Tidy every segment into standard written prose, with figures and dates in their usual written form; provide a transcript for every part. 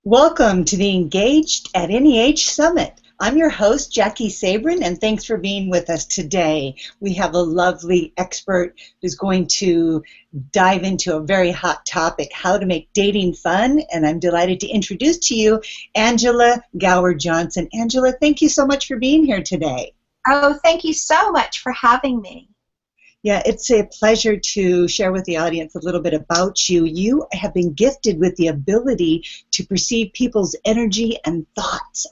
Welcome to the Engaged at Any Age Summit. I'm your host, Jackie Sabrin, and thanks for being with us today. We have a lovely expert who's going to dive into a very hot topic, how to make dating fun, and I'm delighted to introduce to you Angela Gower-Johnson. Angela, thank you so much for being here today. Oh, thank you so much for having me. Yeah, it's a pleasure to share with the audience a little bit about you. You have been gifted with the ability to perceive people's energy and thoughts.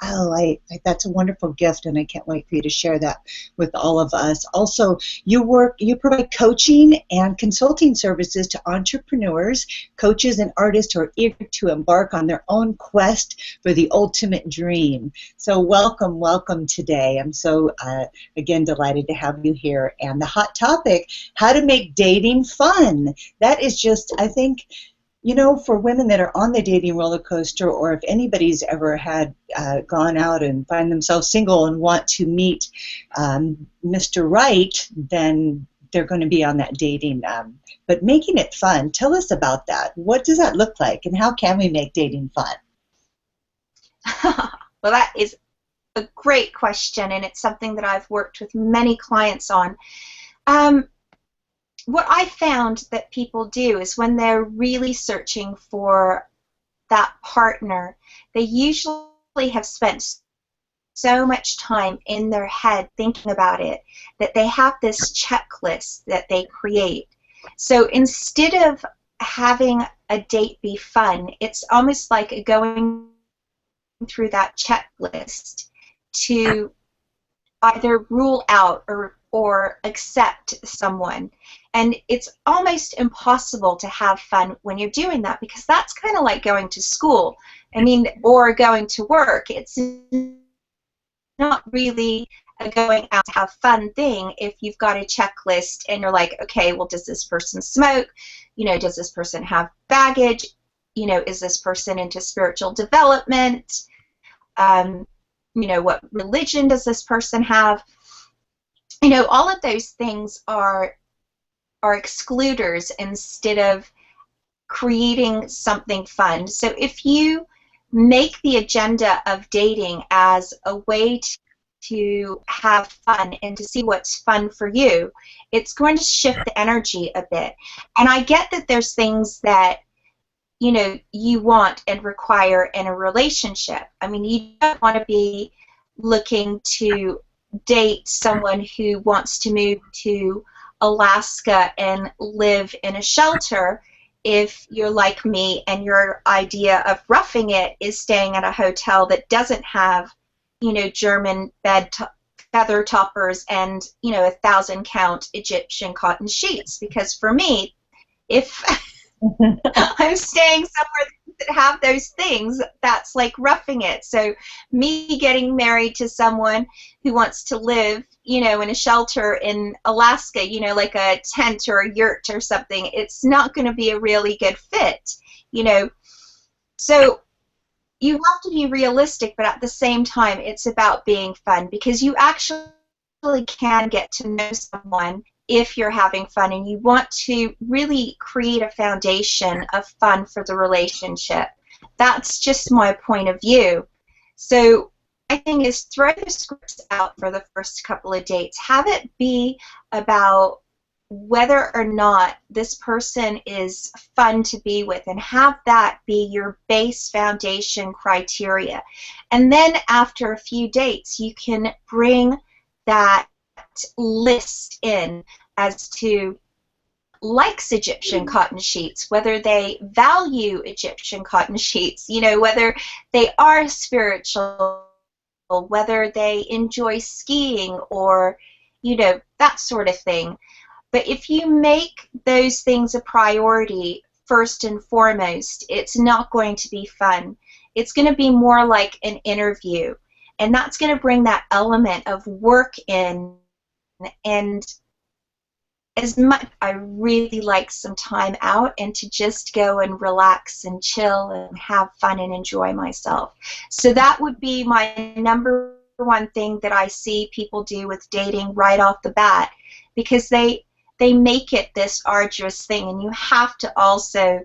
That's a wonderful gift, and I can't wait for you to share that with all of us. Also, you provide coaching and consulting services to entrepreneurs, coaches, and artists who are eager to embark on their own quest for the ultimate dream. So welcome today. I'm so, again, delighted to have you here. And the hot topic, how to make dating fun. That is just, I think, for women that are on the dating roller coaster, or if anybody's ever had gone out and find themselves single and want to meet Mr. Right, then they're going to be on that dating. But making it fun, tell us about that. What does that look like, and how can we make dating fun? Well, that is a great question, and it's something that I've worked with many clients on. What I found that people do is when they're really searching for that partner, they usually have spent so much time in their head thinking about it that they have this checklist that they create. So instead of having a date be fun, it's almost like going through that checklist to either rule out or accept someone. And it's almost impossible to have fun when you're doing that, because that's kind of like going to school, or going to work. It's not really a going out to have fun thing if you've got a checklist and you're like, okay, well, does this person smoke? Does this person have baggage? Is this person into spiritual development? What religion does this person have? All of those things are excluders instead of creating something fun. So if you make the agenda of dating as a way to have fun and to see what's fun for you, it's going to shift the energy a bit. And I get that there's things that you want and require in a relationship. You don't want to be looking to date someone who wants to move to Alaska and live in a shelter if you're like me and your idea of roughing it is staying at a hotel that doesn't have, German feather toppers and, 1,000 count Egyptian cotton sheets. Because for me, if I'm staying somewhere that have those things, that's like roughing it. So me getting married to someone who wants to live, in a shelter in Alaska, like a tent or a yurt or something, it's not going to be a really good fit, So you have to be realistic, but at the same time, it's about being fun, because you actually can get to know someone if you're having fun, and you want to really create a foundation of fun for the relationship. That's just my point of view. So my thing is, throw the scripts out for the first couple of dates. Have it be about whether or not this person is fun to be with, and have that be your base foundation criteria. And then after a few dates, you can bring that list in as to likes Egyptian cotton sheets, whether they value Egyptian cotton sheets, whether they are spiritual, whether they enjoy skiing, or that sort of thing. But if you make those things a priority first and foremost, it's not going to be fun. It's going to be more like an interview, and that's going to bring that element of work in. And as much, I really like some time out and to just go and relax and chill and have fun and enjoy myself. So that would be my number one thing that I see people do with dating right off the bat, because they make it this arduous thing, and you have to also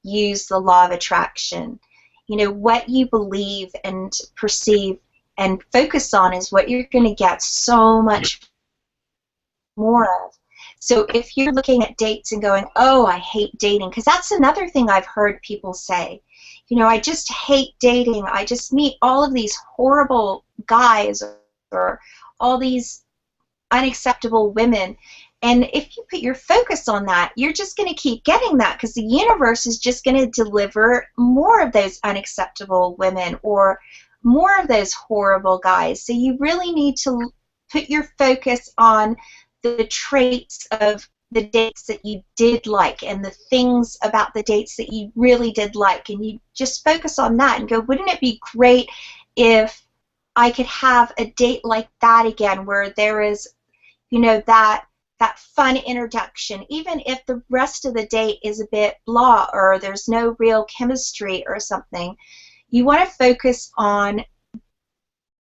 use the law of attraction. You know, what you believe and perceive and focus on is what you're going to get so much more of. So if you're looking at dates and going, oh, I hate dating, because that's another thing I've heard people say. You know, I just hate dating. I just meet all of these horrible guys or all these unacceptable women. And if you put your focus on that, you're just going to keep getting that, because the universe is just going to deliver more of those unacceptable women or more of those horrible guys. So you really need to put your focus on the traits of the dates that you did like and the things about the dates that you really did like, and you just focus on that and go, wouldn't it be great if I could have a date like that again, where there is, you know, that fun introduction, even if the rest of the date is a bit blah or there's no real chemistry or something. You want to focus on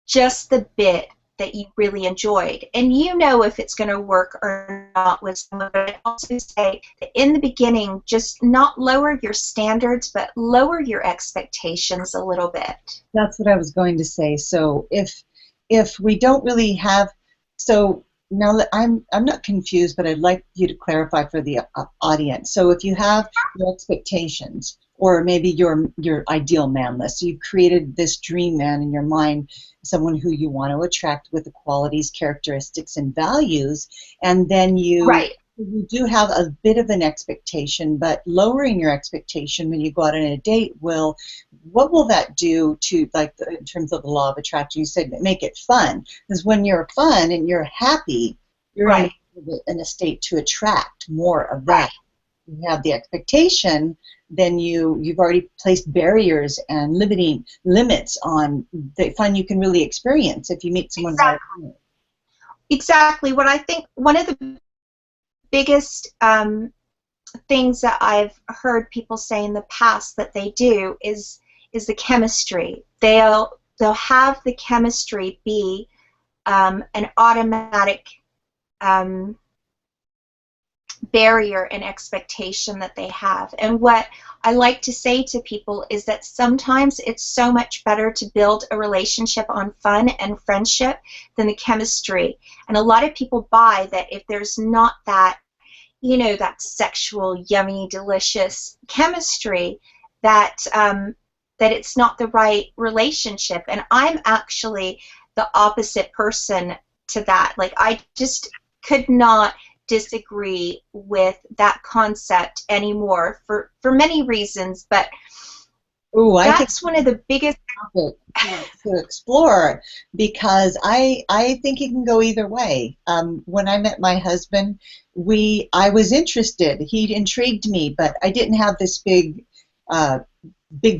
just the bit that you really enjoyed, and you know if it's going to work or not with someone. But I also say that in the beginning, just not lower your standards, but lower your expectations a little bit. That's what I was going to say. So if we don't really have, so now I'm not confused, but I'd like you to clarify for the audience. So if you have your expectations, or maybe your ideal man list, so you've created this dream man in your mind, someone who you want to attract with the qualities, characteristics, and values, and then you do have a bit of an expectation, but lowering your expectation when you go out on a date what will that do to, like, in terms of the law of attraction? You said make it fun, because when you're fun and you're happy, you're in a state to attract more of that. You have the expectation, then you've already placed barriers and limits on the fun you can really experience if you meet someone. Exactly. What I think one of the biggest things that I've heard people say in the past that they do is the chemistry. They'll have the chemistry be an automatic barrier and expectation that they have. And what I like to say to people is that sometimes it's so much better to build a relationship on fun and friendship than the chemistry. And a lot of people buy that if there's not that, you know, that sexual, yummy, delicious chemistry, that that it's not the right relationship. And I'm actually the opposite person to that. Like, I just could not disagree with that concept anymore for many reasons, but that's one of the biggest topic to explore, because I think it can go either way. When I met my husband, I was interested. He intrigued me, but I didn't have this big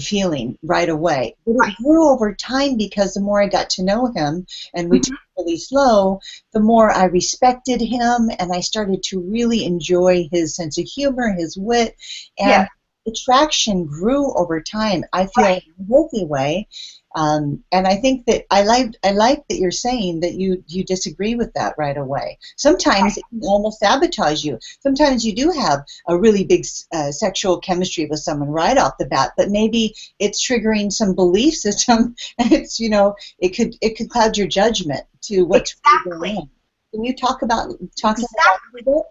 feeling right away. But it grew over time, because the more I got to know him, and we took it really slow, the more I respected him, and I started to really enjoy his sense of humor, his wit, and attraction grew over time. I feel in a healthy way, and I think that I like that you're saying that you disagree with that right away. Sometimes it can almost sabotage you. Sometimes you do have a really big sexual chemistry with someone right off the bat, but maybe it's triggering some belief system, and it's, you know, it could cloud your judgment to what's really going on. Can you talk about that a little bit?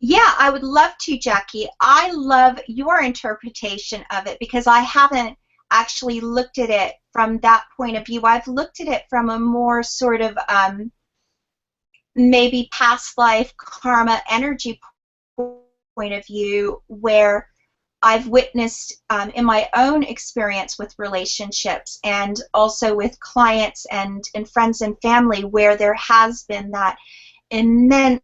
Yeah, I would love to, Jackie. I love your interpretation of it, because I haven't actually looked at it from that point of view. I've looked at it from a more sort of maybe past life karma energy point of view, where I've witnessed in my own experience with relationships and also with clients and friends and family, where there has been that immense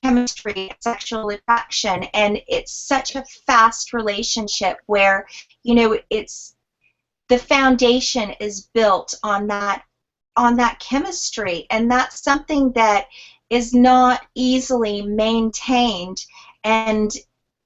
chemistry, sexual attraction, and it's such a fast relationship where, you know, it's the foundation is built on that chemistry, and that's something that is not easily maintained. And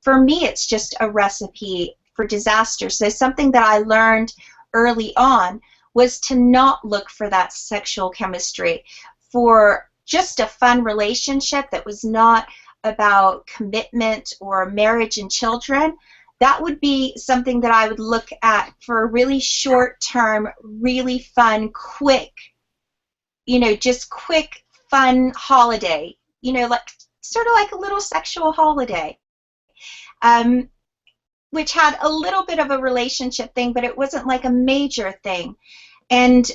for me, it's just a recipe for disaster. So something that I learned early on was to not look for that sexual chemistry, for just a fun relationship that was not about commitment or marriage and children. that would be something that I would look at for a really short-term, really fun, quick, just quick, fun holiday. Like sort of like a little sexual holiday, which had a little bit of a relationship thing, but it wasn't like a major thing. And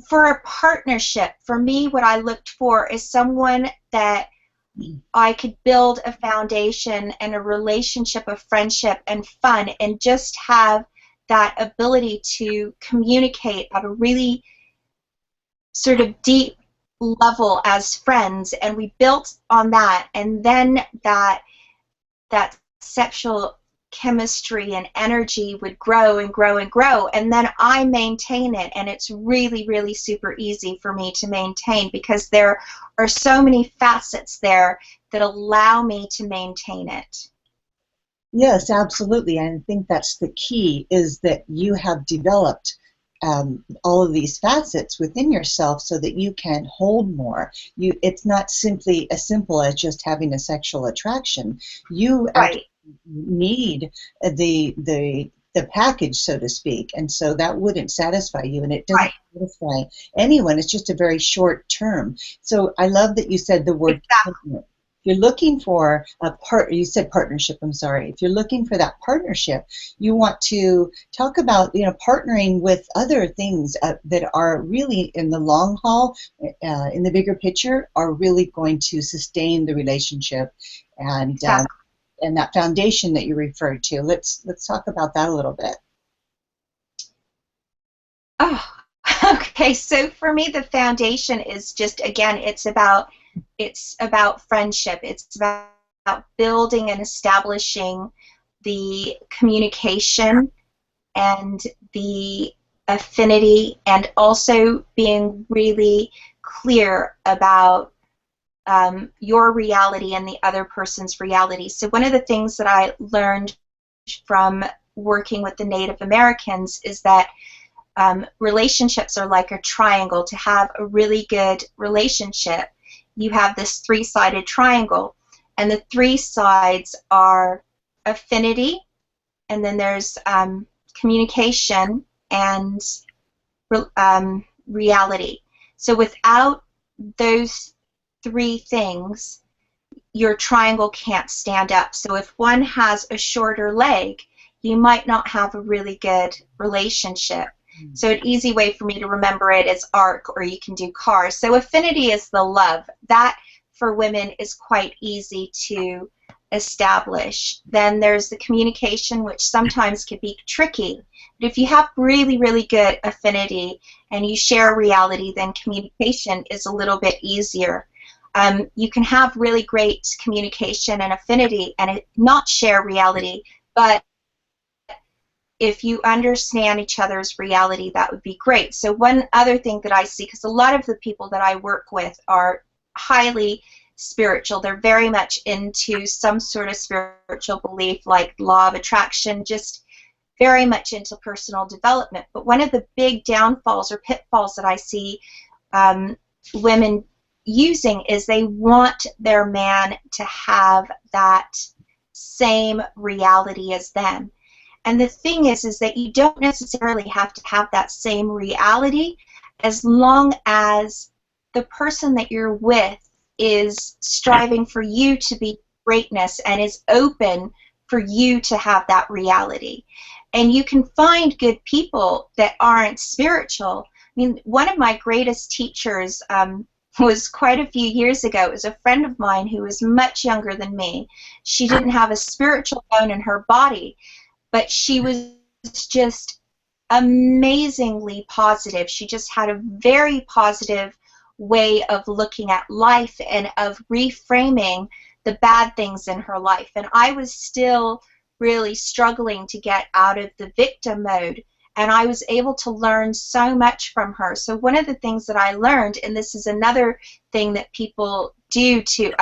for a partnership, for me, what I looked for is someone that I could build a foundation and a relationship of friendship and fun, and just have that ability to communicate at a really sort of deep level as friends. And we built on that, and then that sexual chemistry and energy would grow and grow and grow, and then I maintain it, and it's really, really super easy for me to maintain because there are so many facets there that allow me to maintain it. Yes, absolutely. And I think that's the key, is that you have developed all of these facets within yourself so that you can hold more. It's not simply as simple as just having a sexual attraction. You actually need the package, so to speak, and so that wouldn't satisfy you, and it doesn't satisfy anyone. It's just a very short term. So I love that you said the word partner. If you're looking for you said partnership, I'm sorry. If you're looking for that partnership, you want to talk about partnering with other things that are really, in the long haul, in the bigger picture, are really going to sustain the relationship, and that foundation that you referred to. Let's talk about that a little bit. Oh, okay. So for me, the foundation is just, again, it's about friendship. It's about building and establishing the communication and the affinity, and also being really clear about your reality and the other person's reality. So one of the things that I learned from working with the Native Americans is that relationships are like a triangle. To have a really good relationship, you have this three-sided triangle, and the three sides are affinity, and then there's communication and reality. So without those three things, your triangle can't stand up. So if one has a shorter leg, you might not have a really good relationship. So an easy way for me to remember it is arc, or you can do cars. So affinity is the love. That, for women, is quite easy to establish. Then there's the communication, which sometimes can be tricky. But if you have really, really good affinity and you share reality, then communication is a little bit easier. You can have really great communication and affinity and not share reality, but if you understand each other's reality, that would be great. So one other thing that I see, because a lot of the people that I work with are highly spiritual. They're very much into some sort of spiritual belief, like law of attraction, just very much into personal development. But one of the big downfalls or pitfalls that I see women using is they want their man to have that same reality as them. And the thing is that you don't necessarily have to have that same reality, as long as the person that you're with is striving for you to be greatness and is open for you to have that reality. And you can find good people that aren't spiritual. I mean, one of my greatest teachers was quite a few years ago. It was a friend of mine who was much younger than me. She didn't have a spiritual bone in her body, but she was just amazingly positive. She just had a very positive way of looking at life and of reframing the bad things in her life. And I was still really struggling to get out of the victim mode, and I was able to learn so much from her. So one of the things that I learned, and this is another thing that people do to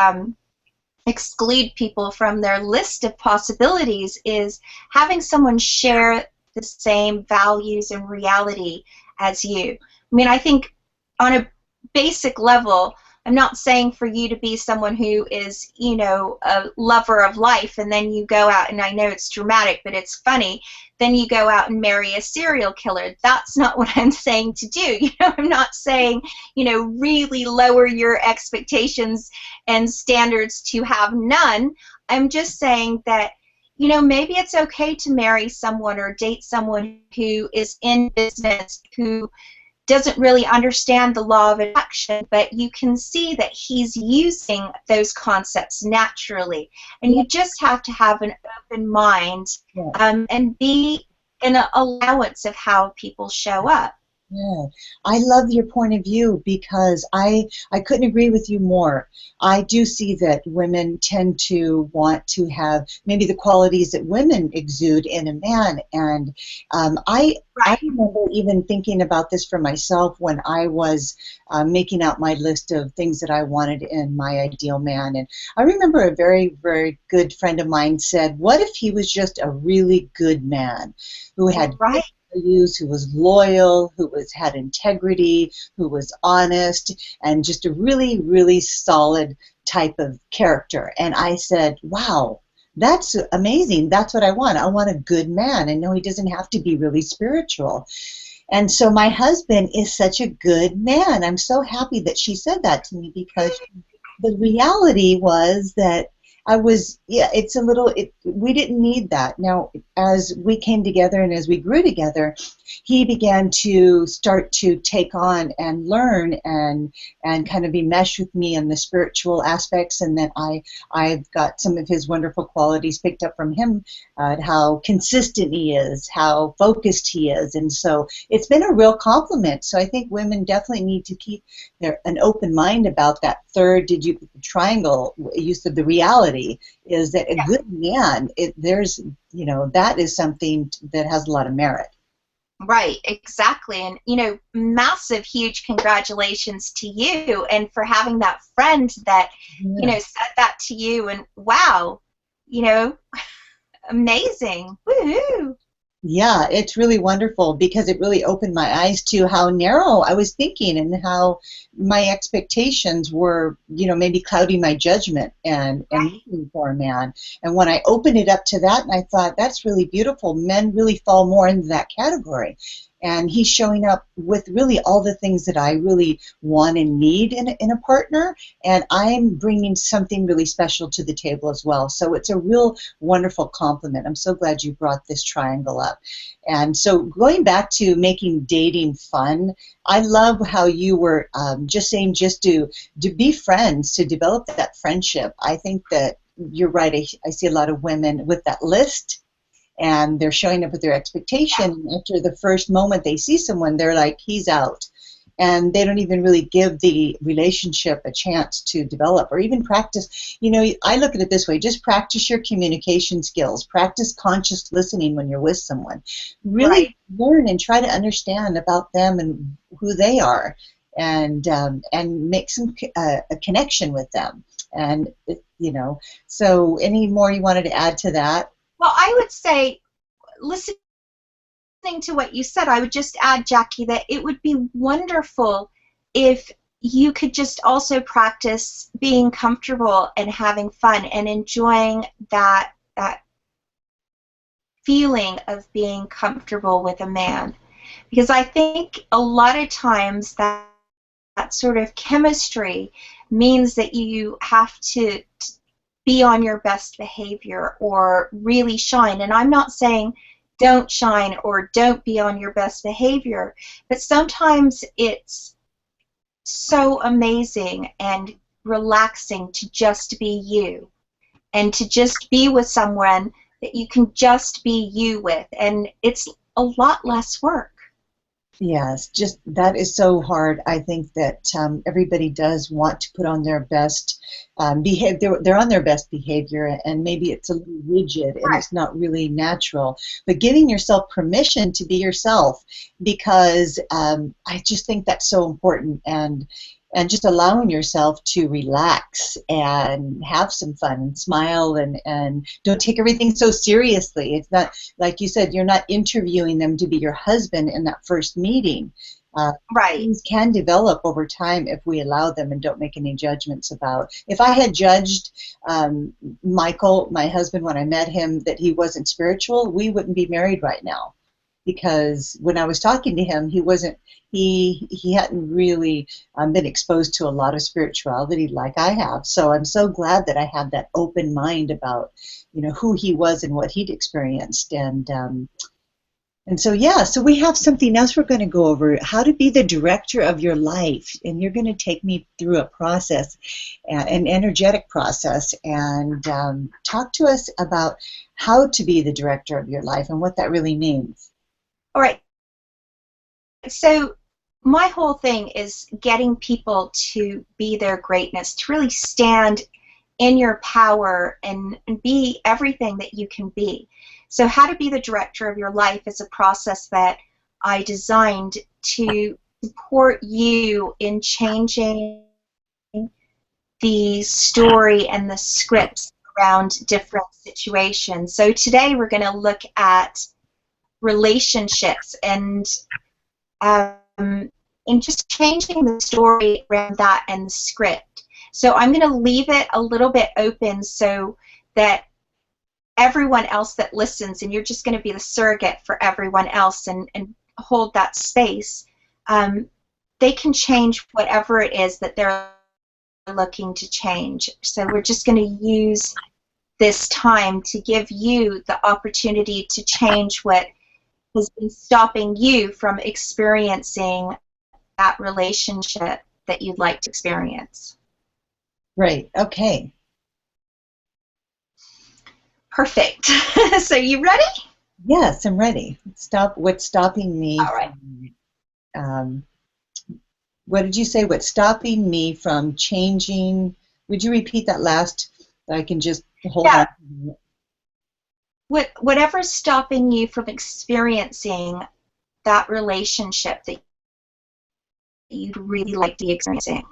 exclude people from their list of possibilities, is having someone share the same values and reality as you. I mean, I think on a basic level, I'm not saying for you to be someone who is, you know, a lover of life, and then you go out, and I know it's dramatic, but it's funny, then you go out and marry a serial killer. That's not what I'm saying to do. You know, I'm not saying, you know, really lower your expectations and standards to have none. I'm just saying that, you know, maybe it's okay to marry someone or date someone who is in business, who doesn't really understand the law of attraction, but you can see that he's using those concepts naturally. And you just have to have an open mind, and be an allowance of how people show up. Yeah, I love your point of view because I couldn't agree with you more. I do see that women tend to want to have maybe the qualities that women exude in a man, and I remember even thinking about this for myself when I was making out my list of things that I wanted in my ideal man. And I remember a very, very good friend of mine said, "What if he was just a really good man who had values, who was loyal, who had integrity, who was honest, and just a really, really solid type of character?" And I said, "Wow, that's amazing. That's what I want. I want a good man. And no, he doesn't have to be really spiritual." And so my husband is such a good man. I'm so happy that she said that to me, because the reality was that it's a little, we didn't need that. Now, as we came together and as we grew together, he began to start to take on and learn and kind of be meshed with me in the spiritual aspects, and then I've got some of his wonderful qualities picked up from him, how consistent he is, how focused he is, and so it's been a real compliment. So I think women definitely need to keep an open mind about that third triangle. You said the reality is that a good man, that is something that has a lot of merit. Right, exactly. And, you know, massive, huge congratulations to you, and for having that friend that, you know, said that to you, and wow, you know, amazing. Woohoo! Yeah, it's really wonderful because it really opened my eyes to how narrow I was thinking and how my expectations were, maybe clouding my judgment and looking for a man. And when I opened it up to that, and I thought, that's really beautiful. Men really fall more into that category. And he's showing up with really all the things that I really want and need in a partner, and I'm bringing something really special to the table as well. So it's a real wonderful compliment. I'm so glad you brought this triangle up. And so going back to making dating fun, I love how you were just saying just to be friends, to develop that friendship. I think that you're right. I see a lot of women with that list, and they're showing up with their expectation. And after the first moment they see someone, they're like, he's out. And they don't even really give the relationship a chance to develop or even practice. I look at it this way: just practice your communication skills. Practice conscious listening when you're with someone. Really learn and try to understand about them and who they are, and make some a connection with them. And, so any more you wanted to add to that? Well, I would say, listening to what you said, I would just add, Jackie, that it would be wonderful if you could just also practice being comfortable and having fun and enjoying that feeling of being comfortable with a man. Because I think a lot of times that sort of chemistry means that you have to be on your best behavior or really shine. And I'm not saying don't shine or don't be on your best behavior, but sometimes it's so amazing and relaxing to just be you and to just be with someone that you can just be you with, and it's a lot less work. Yes, just that is so hard. I think that everybody does want to put on their best behavior. They're on their best behavior, and maybe it's a little rigid and it's not really natural. But giving yourself permission to be yourself, because I just think that's so important, and just allowing yourself to relax and have some fun and smile and don't take everything so seriously. It's not, like you said, you're not interviewing them to be your husband in that first meeting. Right. Things can develop over time if we allow them and don't make any judgments about. If I had judged Michael, my husband, when I met him, that he wasn't spiritual, we wouldn't be married right now. Because when I was talking to him, he wasn't. He hadn't really been exposed to a lot of spirituality like I have. So I'm so glad that I have that open mind about, who he was and what he'd experienced. And so, yeah, so we have something else we're going to go over, how to be the director of your life. And you're going to take me through a process, an energetic process, and talk to us about how to be the director of your life and what that really means. All right. So my whole thing is getting people to be their greatness, to really stand in your power and be everything that you can be. So how to be the director of your life is a process that I designed to support you in changing the story and the scripts around different situations. So today we're going to look at relationships and just changing the story around that and the script. So I'm going to leave it a little bit open so that everyone else that listens, and you're just going to be the surrogate for everyone else and hold that space, they can change whatever it is that they're looking to change. So we're just going to use this time to give you the opportunity to change what has been stopping you from experiencing that relationship that you'd like to experience. Right, okay. Perfect. So you ready? Yes, I'm ready. What's stopping me? All right. What did you say? What's stopping me from changing? Would you repeat that last? I can just hold on. Whatever's stopping you from experiencing that relationship that you'd really like to be experiencing.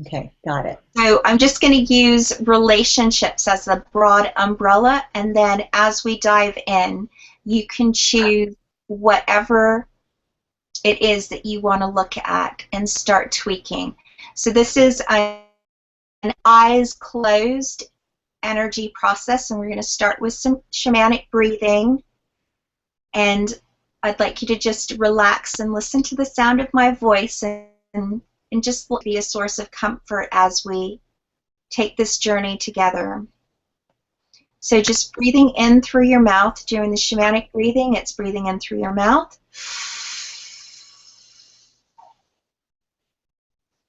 Okay, got it. So I'm just going to use relationships as a broad umbrella, and then as we dive in, you can choose whatever it is that you want to look at and start tweaking. So this is an eyes closed energy process, and we're going to start with some shamanic breathing. And I'd like you to just relax and listen to the sound of my voice and just be a source of comfort as we take this journey together. So just breathing in through your mouth, during the shamanic breathing, it's breathing in through your mouth.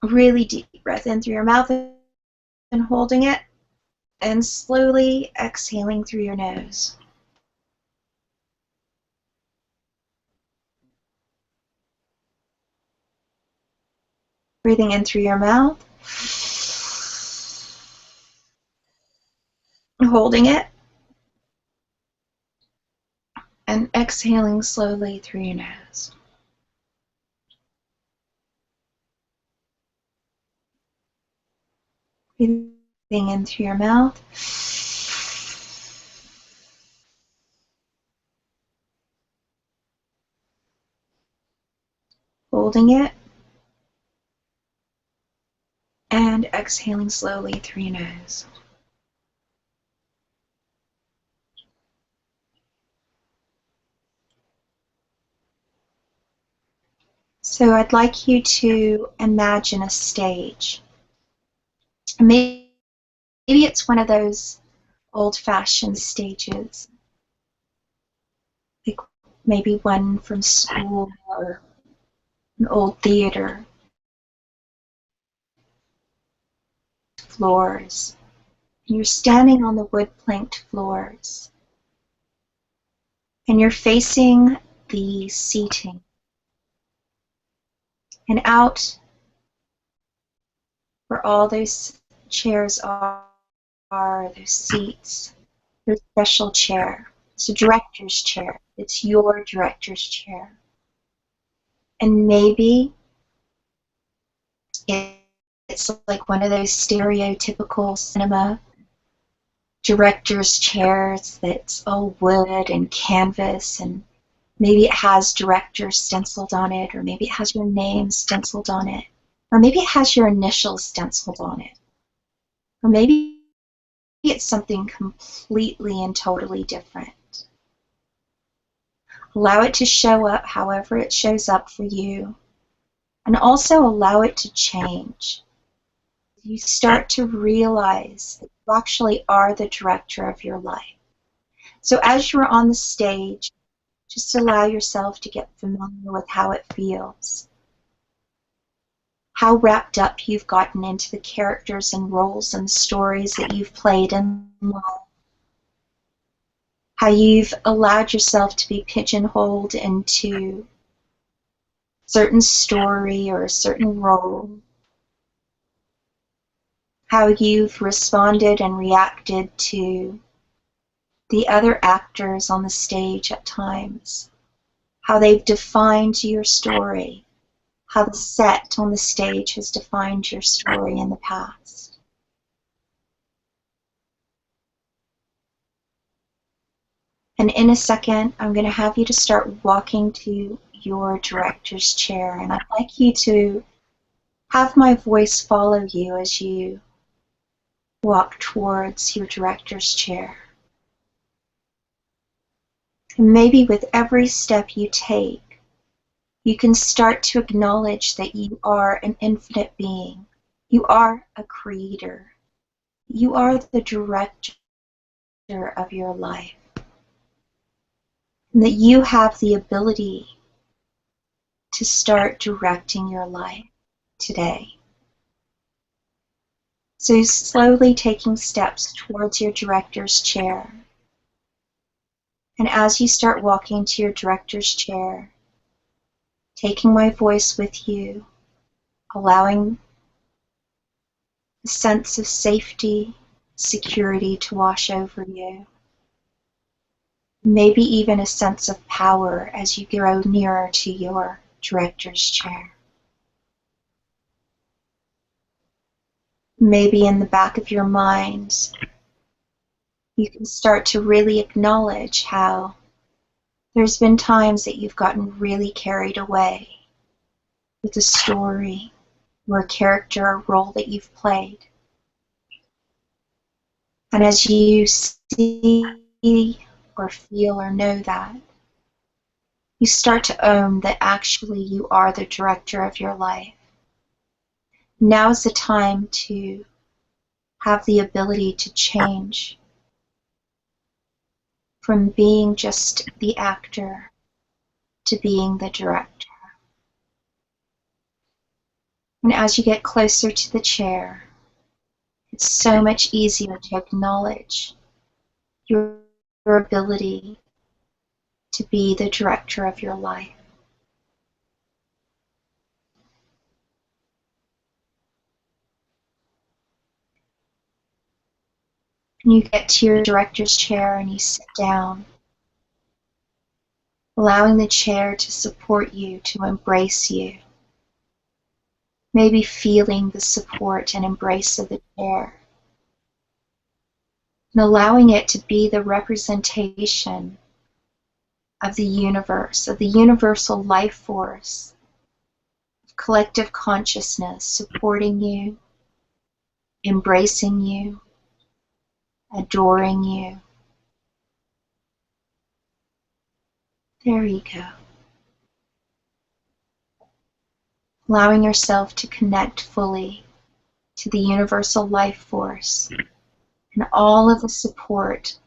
Really deep breath in through your mouth and holding it, and slowly exhaling through your nose. Breathing in through your mouth, holding it, and exhaling slowly through your nose. Breathing in through your mouth, holding it, and exhaling slowly through your nose. So I'd like you to imagine a stage. Maybe it's one of those old-fashioned stages, like maybe one from school or an old theater. Floors. And you're standing on the wood-planked floors. And you're facing the seating. And out where all those chairs are those seats, there's a special chair. It's a director's chair. It's your director's chair. And maybe it's like one of those stereotypical cinema director's chairs that's all wood and canvas, and Maybe it has director stenciled on it, or maybe it has your name stenciled on it, or maybe it has your initials stenciled on it, or maybe it's something completely and totally different. Allow it to show up however it shows up for you, and also allow it to change. You start to realize that you actually are the director of your life. So as you're on the stage, just allow yourself to get familiar with how it feels. How wrapped up you've gotten into the characters and roles and stories that you've played in life. How you've allowed yourself to be pigeonholed into a certain story or a certain role. How you've responded and reacted to the other actors on the stage at times. How they've defined your story. How the set on the stage has defined your story in the past. And in a second, I'm going to have you to start walking to your director's chair, and I'd like you to have my voice follow you as you walk towards your director's chair. And maybe with every step you take, you can start to acknowledge that you are an infinite being. You are a creator. You are the director of your life. And that you have the ability to start directing your life today. So slowly taking steps towards your director's chair. And as you start walking to your director's chair, taking my voice with you, allowing a sense of safety, security to wash over you. Maybe even a sense of power as you grow nearer to your director's chair. Maybe in the back of your mind, you can start to really acknowledge how there's been times that you've gotten really carried away with a story or a character or role that you've played. And as you see or feel or know that, you start to own that actually you are the director of your life. Now is the time to have the ability to change from being just the actor to being the director. And as you get closer to the chair, it's so much easier to acknowledge your ability to be the director of your life. And you get to your director's chair and you sit down, allowing the chair to support you, to embrace you. Maybe feeling the support and embrace of the chair. And allowing it to be the representation of the universe, of the universal life force, of collective consciousness supporting you, embracing you, adoring you. There you go. Allowing yourself to connect fully to the universal life force and all of the support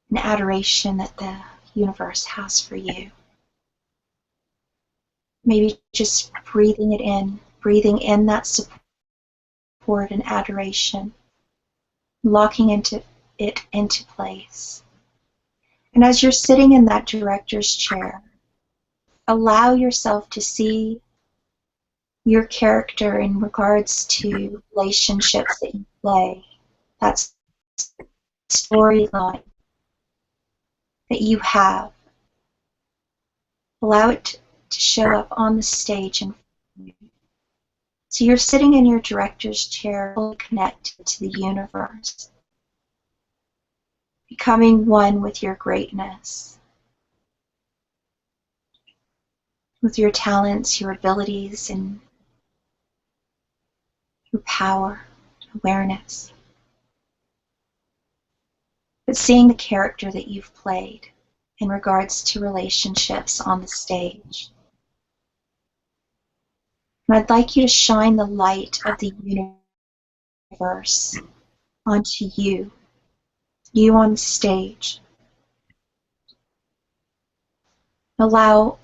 and adoration that the universe has for you. Maybe just breathing it in, breathing in that support and adoration, locking it into place. And as you're sitting in that director's chair, allow yourself to see your character in regards to relationships that you play, that storyline that you have. Allow it to show up on the stage. And so you're sitting in your director's chair, fully connected to the universe. becoming one with your greatness, with your talents, your abilities, and your power, awareness. But seeing the character that you've played in regards to relationships on the stage. And I'd like you to shine the light of the universe onto you on the stage. Allow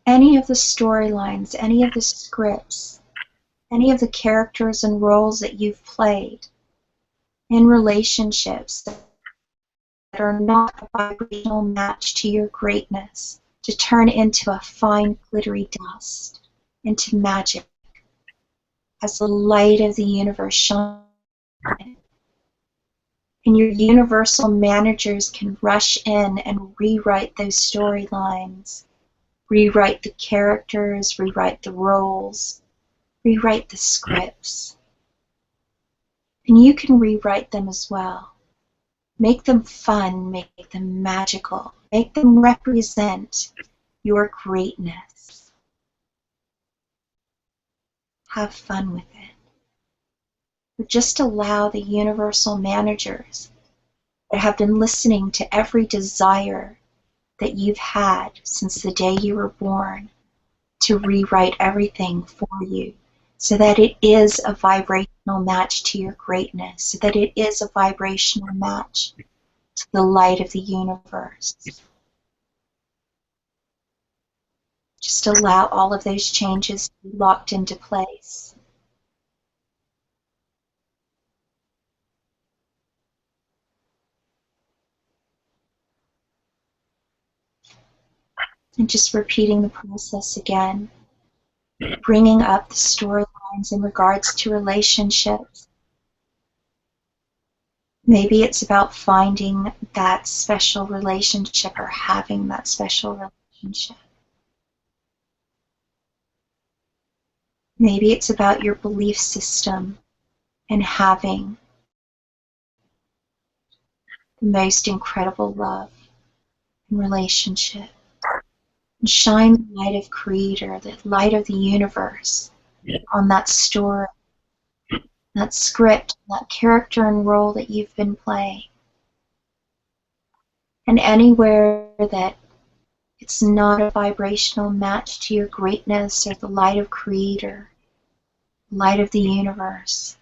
any of the storylines, any of the scripts, any of the characters and roles that you've played in relationships that are not a vibrational match to your greatness to turn into a fine glittery dust, into magic, as the light of the universe shines. And your universal managers can rush in and rewrite those storylines, rewrite the characters, rewrite the roles, rewrite the scripts. And you can rewrite them as well. Make them fun, make them magical, make them represent your greatness. Have fun with it. But just allow the universal managers that have been listening to every desire that you've had since the day you were born to rewrite everything for you so that it is a vibrational match to your greatness, so that it is a vibrational match to the light of the universe. Just allow all of those changes to be locked into place. And just repeating the process again, bringing up the storylines in regards to relationships. Maybe it's about finding that special relationship or having that special relationship. Maybe it's about your belief system and having the most incredible love and relationship. And shine the light of Creator, the light of the universe on that story, that script, that character and role that you've been playing. And anywhere that it's not a vibrational match to your greatness or the light of Creator, light of the universe,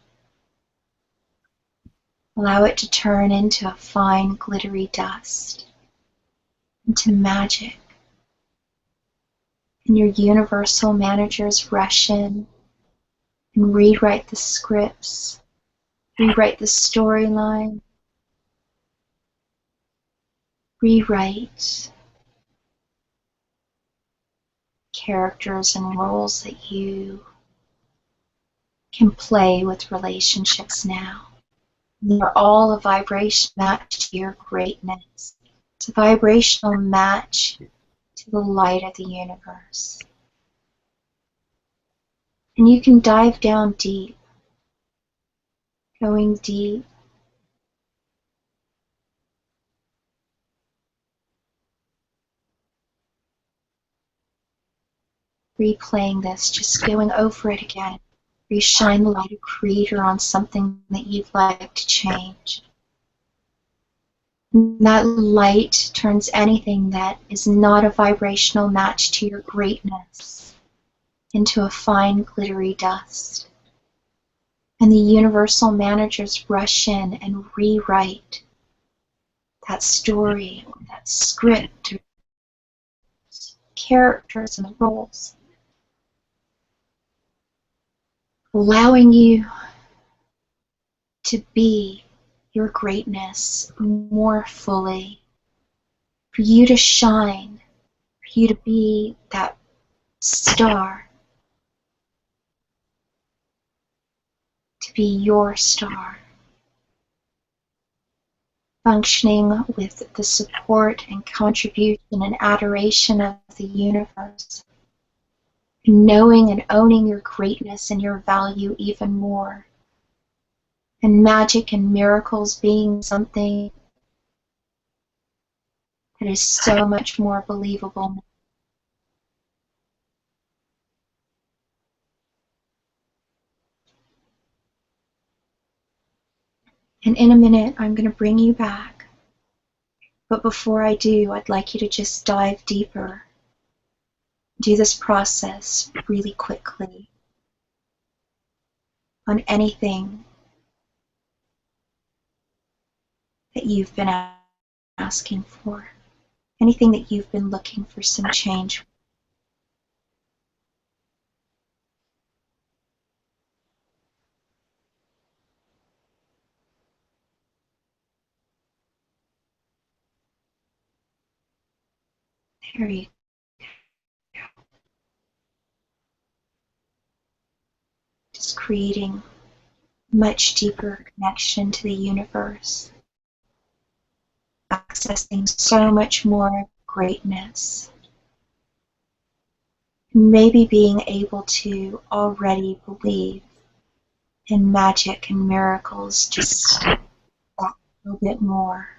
allow it to turn into a fine glittery dust, into magic. And your universal managers rush in and rewrite the scripts, rewrite the storyline, rewrite characters and roles that you can play with relationships now. They're all a vibrational match to your greatness. It's a vibrational match to the light of the universe. And you can dive down deep, going deep, replaying this, just going over it again. Reshine the light of Creator on something that you'd like to change. And that light turns anything that is not a vibrational match to your greatness into a fine glittery dust. And the universal managers rush in and rewrite that story, or that script, or characters and roles, allowing you to be your greatness more fully, for you to shine, for you to be that star, to be your star, functioning with the support and contribution and adoration of the universe, knowing and owning your greatness and your value even more, and magic and miracles being something It is so much more believable. And in a minute, I'm going to bring you back. But before I do, I'd like you to just dive deeper. Do this process really quickly on anything that you've been asking for, anything that you've been looking for some change. There you go. Just creating much deeper connection to the universe, accessing so much more greatness, maybe being able to already believe in magic and miracles just that little bit more.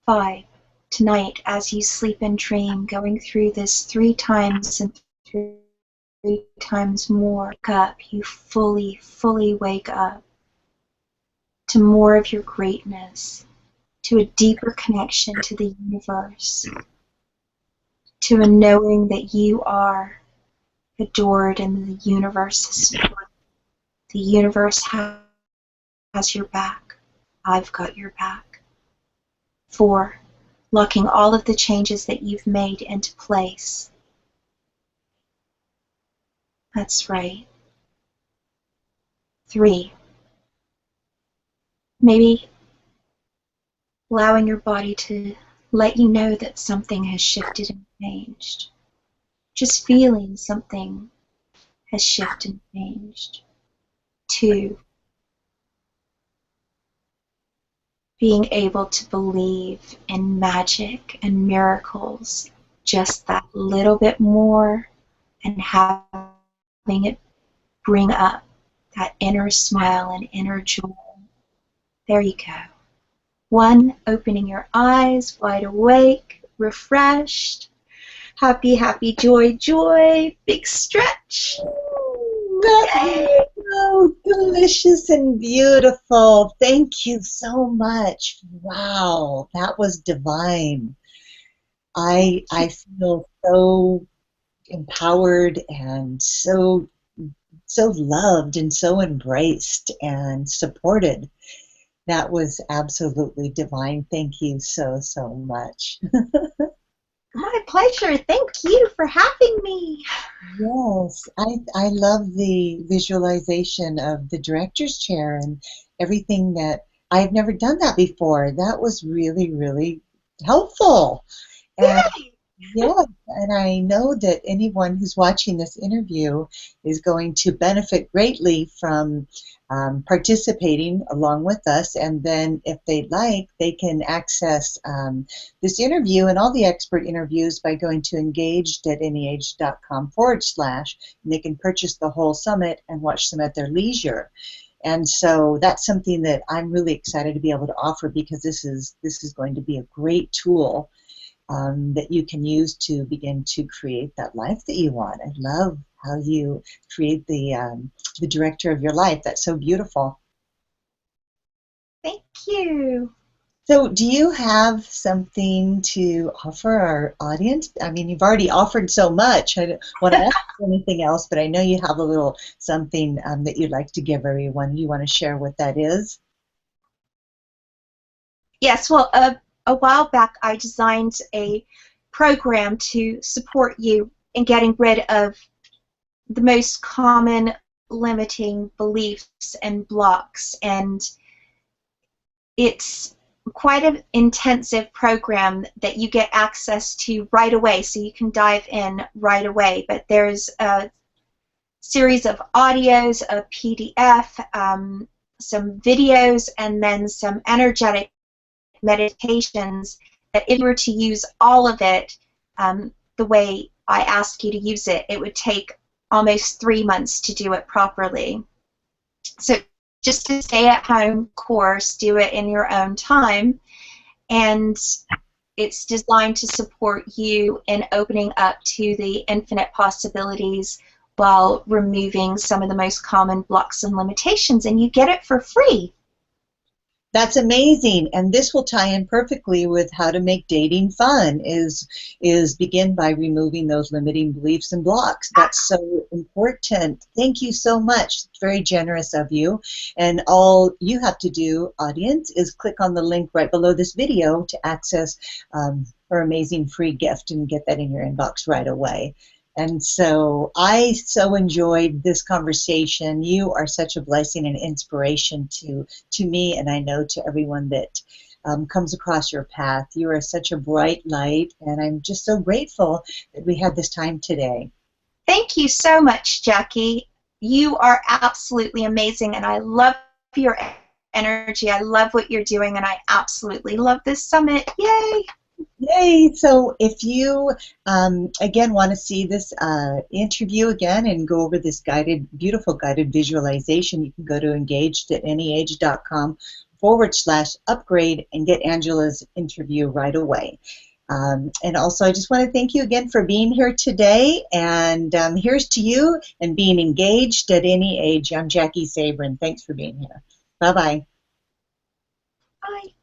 5. Tonight, as you sleep and dream, going through this 3 times and 3 times more, you fully wake up to more of your greatness, to a deeper connection to the universe, to a knowing that you are adored and the universe is supported. The universe has your back. I've got your back. 4. Locking all of the changes that you've made into place. That's right. 3. Maybe allowing your body to let you know that something has shifted and changed. Just feeling something has shifted and changed. 2. Being able to believe in magic and miracles just that little bit more and having it bring up that inner smile and inner joy. There you go. 1, opening your eyes, wide awake, refreshed, happy, happy, joy, joy, big stretch. That was so delicious and beautiful. Thank you so much. Wow, that was divine. I feel so empowered and so loved and so embraced and supported. That was absolutely divine. Thank you so much. My pleasure. Thank you for having me. Yes, I love the visualization of the director's chair and everything that I've never done that before. That was really helpful. And Yay! yes, and I know that anyone who's watching this interview is going to benefit greatly from participating along with us. And then if they'd like, they can access this interview and all the expert interviews by going to engaged@anyage.com/, and they can purchase the whole summit and watch them at their leisure. And so that's something that I'm really excited to be able to offer, because this is going to be a great tool that you can use to begin to create that life that you want. I love how you create the director of your life. That's so beautiful. Thank you. So do you have something to offer our audience? I mean, you've already offered so much. I don't want to ask you anything else, but I know you have a little something that you'd like to give everyone. You want to share what that is? Yes, well, a while back I designed a program to support you in getting rid of the most common limiting beliefs and blocks, and it's quite an intensive program that you get access to right away, so you can dive in right away. But there's a series of audios, a PDF, some videos, and then some energetic meditations that if you were to use all of it the way I ask you to use it, it would take almost 3 months to do it properly. So just a stay-at-home course, do it in your own time, and it's designed to support you in opening up to the infinite possibilities while removing some of the most common blocks and limitations, and you get it for free. That's amazing, and this will tie in perfectly with how to make dating fun. Is begin by removing those limiting beliefs and blocks. That's so important. Thank you so much. It's very generous of you. And all you have to do, audience, is click on the link right below this video to access her amazing free gift and get that in your inbox right away. And so I so enjoyed this conversation. You are such a blessing and inspiration to me, and I know to everyone that comes across your path. You are such a bright light, and I'm just so grateful that we had this time today. Thank you so much, Jackie. You are absolutely amazing, and I love your energy. I love what you're doing, and I absolutely love this summit. Yay! Yay! So if you, again, want to see this interview again and go over this beautiful guided visualization, you can go to engagedanyage.com/upgrade and get Angela's interview right away. And also, I just want to thank you again for being here today. And here's to you and being engaged at any age. I'm Jackie Sabrin. Thanks for being here. Bye-bye. Bye.